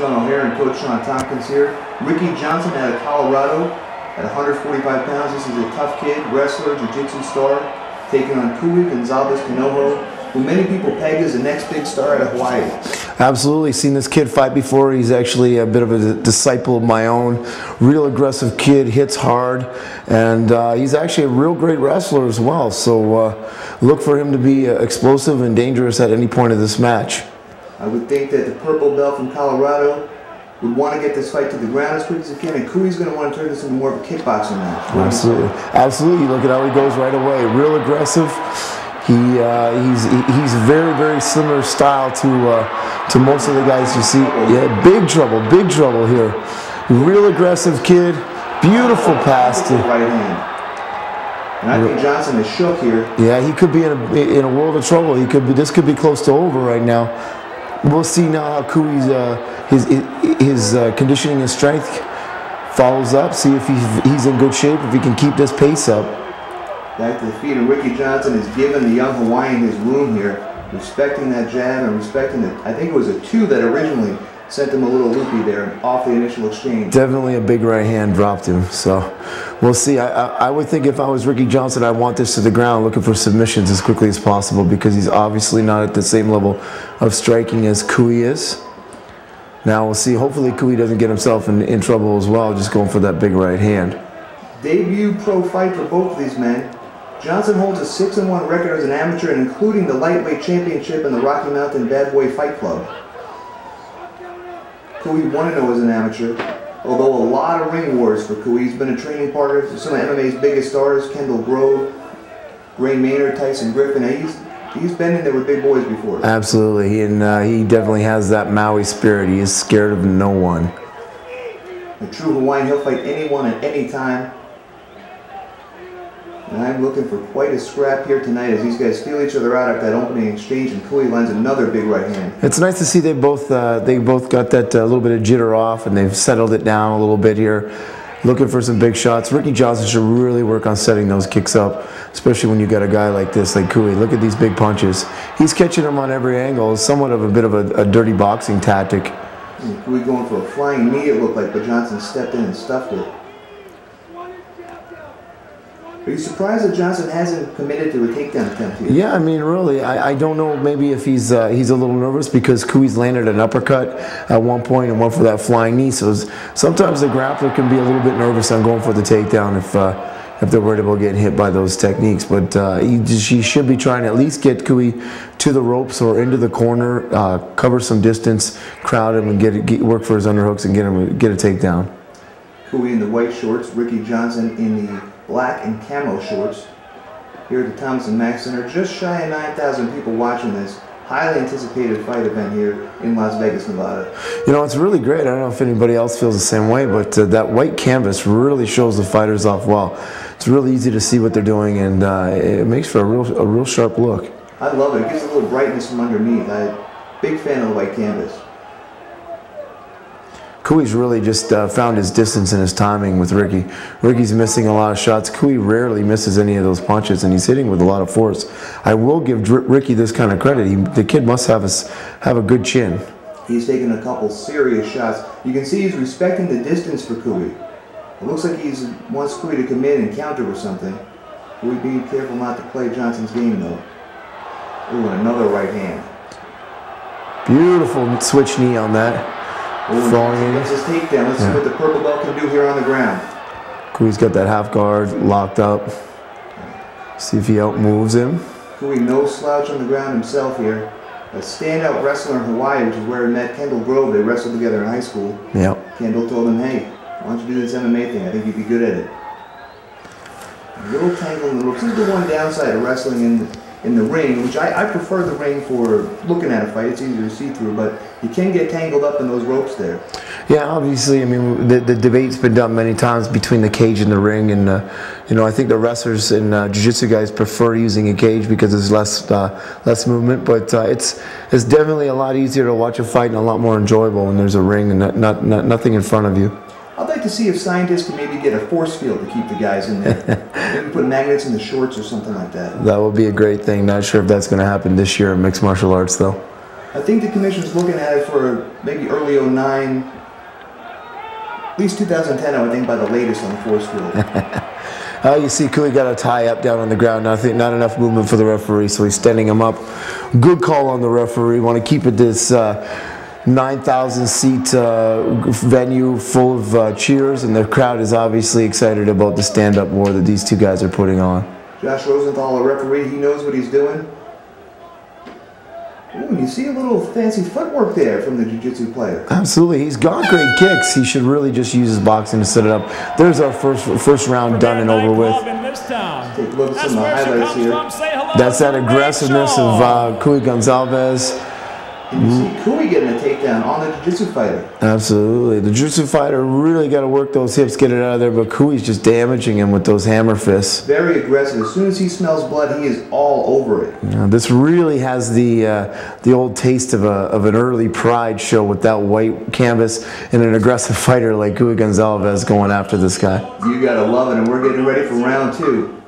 Sean O'Hare and Coach Sean Tompkins here. Ricky Johnson out of Colorado at 145 pounds. This is a tough kid, wrestler, jiu-jitsu star, taking on Kui Gonsalves-Kanoho, who many people peg as the next big star out of Hawaii. Absolutely. Seen this kid fight before. He's actually a bit of a disciple of my own. Real aggressive kid, hits hard, and he's actually a real great wrestler as well. So look for him to be explosive and dangerous at any point of this match. I would think that the purple belt from Colorado would want to get this fight to the ground as quick as he can, and Kui's going to want to turn this into more of a kickboxing match. Absolutely. Absolutely. Look at how he goes right away. Real aggressive. He's very, very similar style to most of the guys you see. Yeah, big trouble here. Real aggressive kid, beautiful pass to right hand. And I think Johnson is shook here. Yeah, he could be in a world of trouble. He could be. This could be close to over right now. We'll see now how Kui's his conditioning and strength follows up. See if he's in good shape. If he can keep this pace up. Back to the feet, and Ricky Johnson has given the young Hawaiian his room here, respecting that jab and respecting it. I think it was a 2 that originally sent him a little loopy there off the initial exchange. Definitely a big right hand dropped him. So we'll see. I would think if I was Ricky Johnson, I'd want this to the ground, looking for submissions as quickly as possible, because he's obviously not at the same level of striking as Kui is. Now we'll see. Hopefully Kui doesn't get himself in trouble as well, just going for that big right hand. Debut pro fight for both of these men. Johnson holds a 6-1 record as an amateur, including the lightweight championship in the Rocky Mountain Bad Boy Fight Club. Kui 1-0 as an amateur, although a lot of ring wars for Kui. He's been a training partner for some of MMA's biggest stars, Kendall Grove, Gray Maynard, Tyson Griffin. He's been in there with big boys before. Absolutely, and he definitely has that Maui spirit. He is scared of no one. A true Hawaiian, he'll fight anyone at any time. And I'm looking for quite a scrap here tonight as these guys feel each other out after that opening exchange, and Kui lands another big right hand. It's nice to see they both got that little bit of jitter off, and they've settled it down a little bit here. Looking for some big shots. Ricky Johnson should really work on setting those kicks up, especially when you got a guy like this, like Kui. Look at these big punches. He's catching them on every angle. It's somewhat of a bit of a dirty boxing tactic. And Kui going for a flying knee, it looked like, but Johnson stepped in and stuffed it. Are you surprised that Johnson hasn't committed to a takedown attempt here? Yeah, I mean, really, I don't know. Maybe if he's a little nervous because Kui's landed an uppercut at one point and went for that flying knee. So sometimes the grappler can be a little bit nervous on going for the takedown if they're worried about getting hit by those techniques. But he should be trying to at least get Kui to the ropes or into the corner, cover some distance, crowd him, and work for his underhooks and get a takedown. Kui in the white shorts, Ricky Johnson in the black and camo shorts. Here at the Thomas and Mack Center, just shy of 9,000 people watching this highly anticipated fight event here in Las Vegas, Nevada. You know, it's really great. I don't know if anybody else feels the same way, but that white canvas really shows the fighters off well. It's really easy to see what they're doing, and it makes for a real sharp look. I love it. It gives a little brightness from underneath. I'm a big fan of the white canvas. Kui's really just found his distance and his timing with Ricky. Ricky's missing a lot of shots. Kui rarely misses any of those punches, and he's hitting with a lot of force. I will give Ricky this kind of credit. The kid must have a good chin. He's taking a couple serious shots. You can see he's respecting the distance for Kui. It looks like he wants Kui to come in and counter with something. Kui being careful not to play Johnson's game, though. Ooh, and another right hand. Beautiful switch knee on that. Gets his takedown. Let's see what the purple belt can do here on the ground. Kui's got that half guard locked up. See if he outmoves him. Kui no slouch on the ground himself here. A standout wrestler in Hawaii, which is where he met Kendall Grove. They wrestled together in high school. Yep. Kendall told him, hey, why don't you do this MMA thing? I think you'd be good at it. A little tangle in the ropes. This is the one downside of wrestling in the ring, which I prefer the ring for looking at a fight. It's easier to see through, but you can get tangled up in those ropes there. Yeah, obviously, I mean, the debate's been done many times between the cage and the ring, and you know, I think the wrestlers and jiu-jitsu guys prefer using a cage because there's less movement, but it's definitely a lot easier to watch a fight and a lot more enjoyable when there's a ring and nothing in front of you. I'd like to see if scientists can maybe get a force field to keep the guys in there. Maybe put magnets in the shorts or something like that. That would be a great thing. Not sure if that's going to happen this year in mixed martial arts, though. I think the commission's looking at it for maybe early '09, at least 2010, I would think, by the latest on the force field. You see Kui got a tie up down on the ground. I think not enough movement for the referee, so he's standing him up. Good call on the referee. Want to keep it this 9,000 seat venue full of cheers, and the crowd is obviously excited about the stand-up war that these two guys are putting on. Josh Rosenthal, a referee, he knows what he's doing. Ooh, you see a little fancy footwork there from the jiu-jitsu player. Absolutely, he's got great kicks. He should really just use his boxing to set it up. There's our first round done and over with. Let's take a look at some highlights here. That's that aggressiveness of Kui Gonsalves. And you see Kui getting a takedown on the jiu-jitsu fighter. Absolutely. The jiu-jitsu fighter really got to work those hips, get it out of there, but Kui's just damaging him with those hammer fists. Very aggressive. As soon as he smells blood, he is all over it. This really has the old taste of an early Pride show with that white canvas and an aggressive fighter like Kui Gonsalves going after this guy. You got to love it, and we're getting ready for round 2.